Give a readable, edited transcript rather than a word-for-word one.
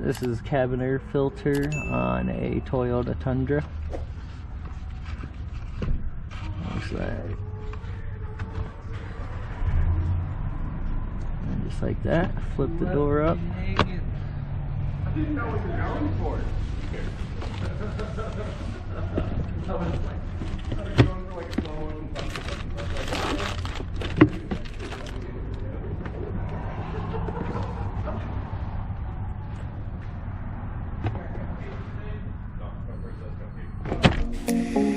This is cabin air filter on a Toyota Tundra. Looks like, and just like that, flip the door up. I didn't know what you're going for. I was going for like a slow motion punch. No,